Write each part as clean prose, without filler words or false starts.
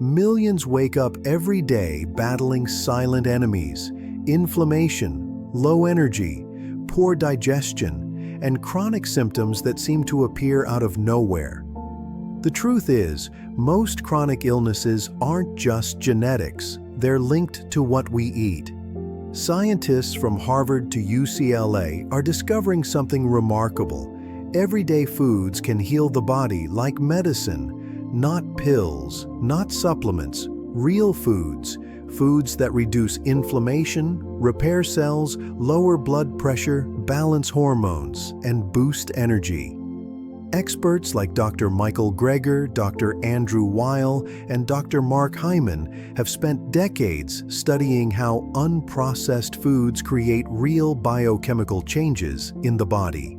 Millions wake up every day battling silent enemies, inflammation, low energy, poor digestion, and chronic symptoms that seem to appear out of nowhere. The truth is, most chronic illnesses aren't just genetics, they're linked to what we eat. Scientists from Harvard to UCLA are discovering something remarkable. Everyday foods can heal the body like medicine. Not pills, not supplements, real foods. Foods that reduce inflammation, repair cells, lower blood pressure, balance hormones, and boost energy. Experts like Dr. Michael Greger, Dr. Andrew Weil, and Dr. Mark Hyman have spent decades studying how unprocessed foods create real biochemical changes in the body.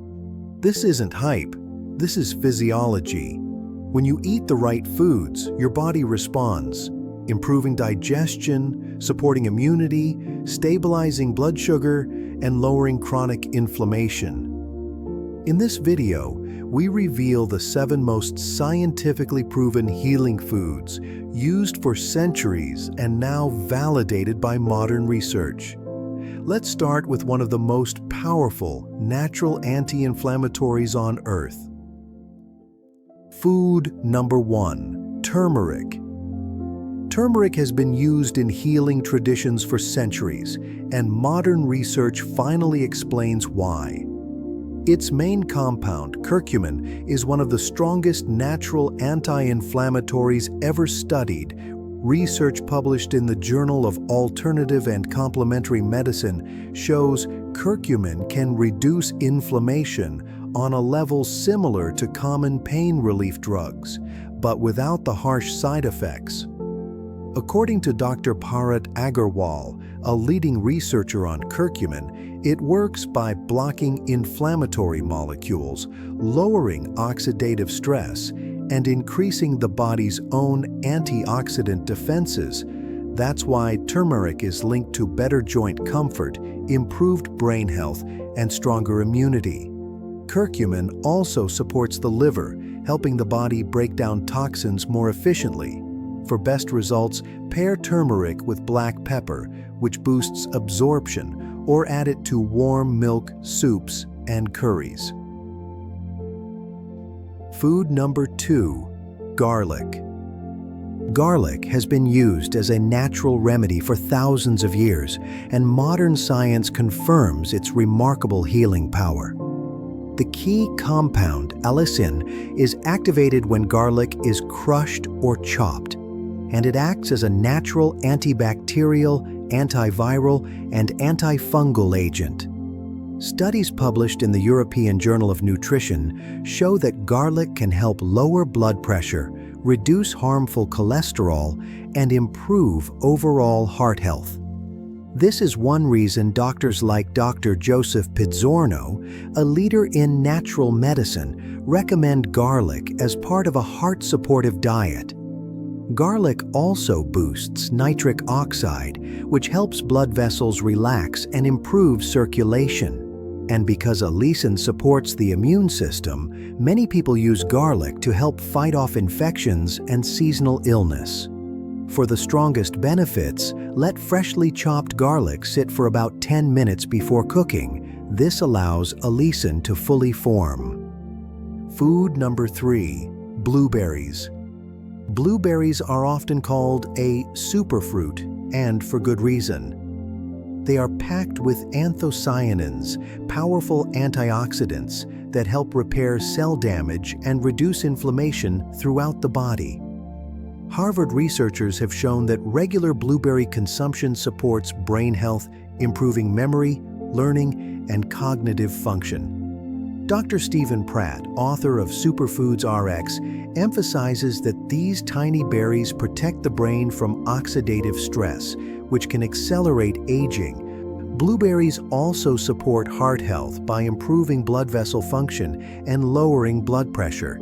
This isn't hype, this is physiology. When you eat the right foods, your body responds, improving digestion, supporting immunity, stabilizing blood sugar, and lowering chronic inflammation. In this video, we reveal the 7 most scientifically proven healing foods used for centuries and now validated by modern research. Let's start with one of the most powerful natural anti-inflammatories on Earth. Food number 1, turmeric. Turmeric has been used in healing traditions for centuries, and modern research finally explains why. Its main compound, curcumin, is one of the strongest natural anti-inflammatories ever studied. Research published in the Journal of Alternative and Complementary Medicine shows curcumin can reduce inflammation on a level similar to common pain relief drugs, but without the harsh side effects. According to Dr. Bharat Agarwal, a leading researcher on curcumin, it works by blocking inflammatory molecules, lowering oxidative stress, and increasing the body's own antioxidant defenses. That's why turmeric is linked to better joint comfort, improved brain health, and stronger immunity. Curcumin also supports the liver, helping the body break down toxins more efficiently. For best results, pair turmeric with black pepper, which boosts absorption, or add it to warm milk, soups, and curries. Food number 2, garlic. Garlic has been used as a natural remedy for thousands of years, and modern science confirms its remarkable healing power. The key compound, allicin, is activated when garlic is crushed or chopped, and it acts as a natural antibacterial, antiviral, and antifungal agent. Studies published in the European Journal of Nutrition show that garlic can help lower blood pressure, reduce harmful cholesterol, and improve overall heart health. This is one reason doctors like Dr. Joseph Pizzorno, a leader in natural medicine, recommend garlic as part of a heart-supportive diet. Garlic also boosts nitric oxide, which helps blood vessels relax and improve circulation. And because allicin supports the immune system, many people use garlic to help fight off infections and seasonal illness. For the strongest benefits, let freshly chopped garlic sit for about 10 minutes before cooking. This allows allicin to fully form. Food number 3, blueberries. Blueberries are often called a superfruit, and for good reason. They are packed with anthocyanins, powerful antioxidants that help repair cell damage and reduce inflammation throughout the body. Harvard researchers have shown that regular blueberry consumption supports brain health, improving memory, learning, and cognitive function. Dr. Stephen Pratt, author of Superfoods RX, emphasizes that these tiny berries protect the brain from oxidative stress, which can accelerate aging. Blueberries also support heart health by improving blood vessel function and lowering blood pressure.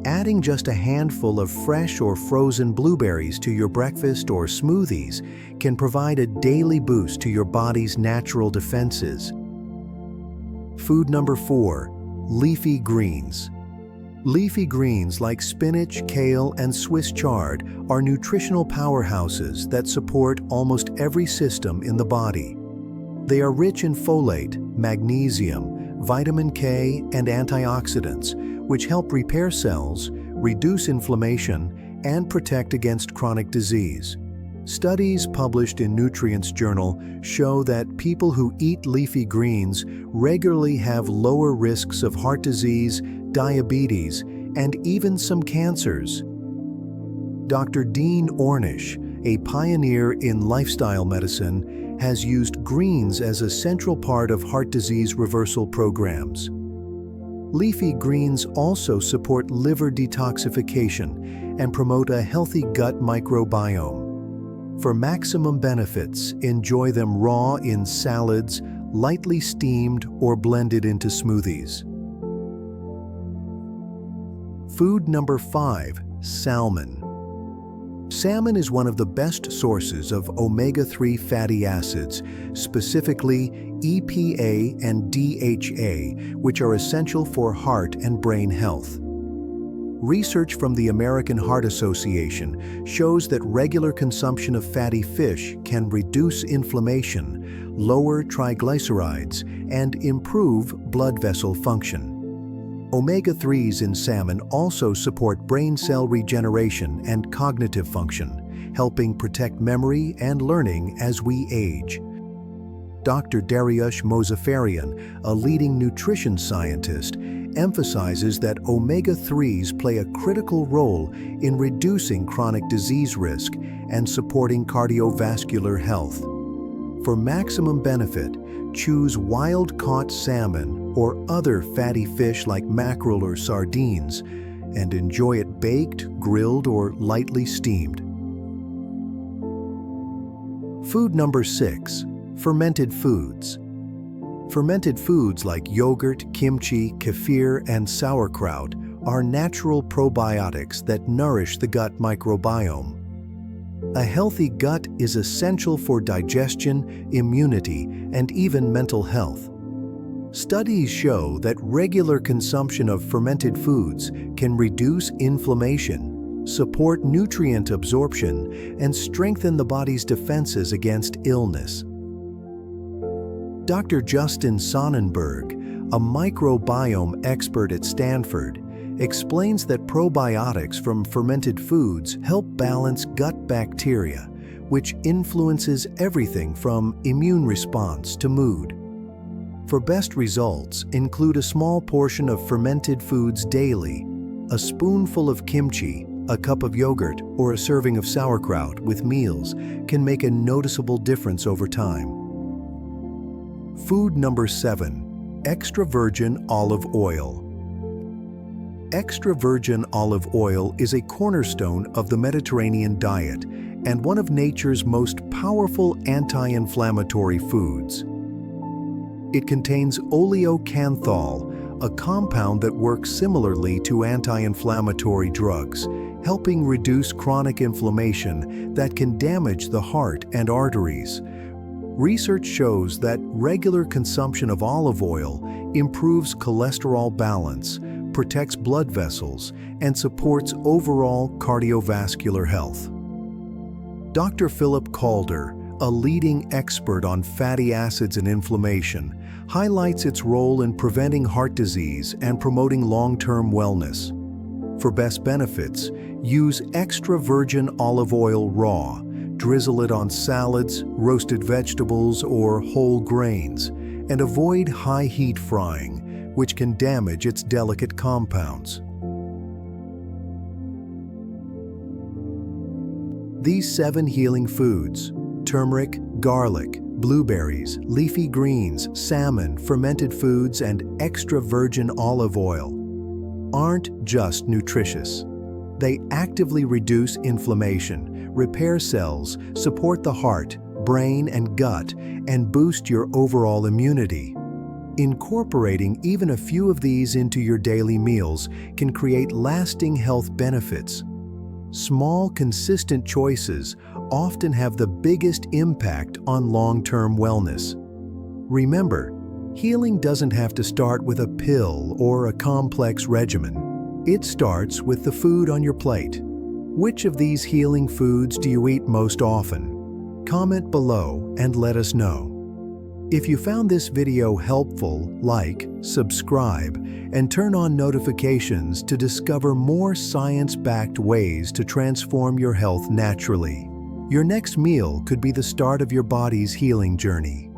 Adding just a handful of fresh or frozen blueberries to your breakfast or smoothies can provide a daily boost to your body's natural defenses. Food number 4, leafy greens. Leafy greens like spinach, kale, and Swiss chard are nutritional powerhouses that support almost every system in the body. They are rich in folate, magnesium, vitamin K, and antioxidants, which help repair cells, reduce inflammation, and protect against chronic disease. Studies published in Nutrients Journal show that people who eat leafy greens regularly have lower risks of heart disease, diabetes, and even some cancers. Dr. Dean Ornish, a pioneer in lifestyle medicine, has used greens as a central part of heart disease reversal programs. Leafy greens also support liver detoxification and promote a healthy gut microbiome. For maximum benefits, enjoy them raw in salads, lightly steamed, or blended into smoothies. Food number 5, salmon. Salmon is one of the best sources of omega-3 fatty acids, specifically EPA and DHA, which are essential for heart and brain health. Research from the American Heart Association shows that regular consumption of fatty fish can reduce inflammation, lower triglycerides, and improve blood vessel function. Omega-3s in salmon also support brain cell regeneration and cognitive function, helping protect memory and learning as we age. Dr. Dariush Mozaffarian, a leading nutrition scientist, emphasizes that omega-3s play a critical role in reducing chronic disease risk and supporting cardiovascular health. For maximum benefit, choose wild-caught salmon or other fatty fish like mackerel or sardines, and enjoy it baked, grilled, or lightly steamed. Food number 6, fermented foods. Fermented foods like yogurt, kimchi, kefir, and sauerkraut are natural probiotics that nourish the gut microbiome. A healthy gut is essential for digestion, immunity, and even mental health. Studies show that regular consumption of fermented foods can reduce inflammation, support nutrient absorption, and strengthen the body's defenses against illness. Dr. Justin Sonnenberg, a microbiome expert at Stanford, explains that probiotics from fermented foods help balance gut bacteria, which influences everything from immune response to mood. For best results, include a small portion of fermented foods daily. A spoonful of kimchi, a cup of yogurt, or a serving of sauerkraut with meals can make a noticeable difference over time. Food number 7, extra virgin olive oil. Extra virgin olive oil is a cornerstone of the Mediterranean diet and one of nature's most powerful anti-inflammatory foods. It contains oleocanthal, a compound that works similarly to anti-inflammatory drugs, helping reduce chronic inflammation that can damage the heart and arteries. Research shows that regular consumption of olive oil improves cholesterol balance, protects blood vessels, and supports overall cardiovascular health. Dr. Philip Calder, a leading expert on fatty acids and inflammation, highlights its role in preventing heart disease and promoting long-term wellness. For best benefits, use extra virgin olive oil raw. Drizzle it on salads, roasted vegetables, or whole grains, and avoid high-heat frying, which can damage its delicate compounds. These 7 healing foods, turmeric, garlic, blueberries, leafy greens, salmon, fermented foods, and extra virgin olive oil, aren't just nutritious. They actively reduce inflammation, repair cells, support the heart, brain, and gut, and boost your overall immunity. Incorporating even a few of these into your daily meals can create lasting health benefits. Small, consistent choices often have the biggest impact on long-term wellness. Remember, healing doesn't have to start with a pill or a complex regimen. It starts with the food on your plate. Which of these healing foods do you eat most often? Comment below and let us know. If you found this video helpful, like, subscribe, and turn on notifications to discover more science-backed ways to transform your health naturally. Your next meal could be the start of your body's healing journey.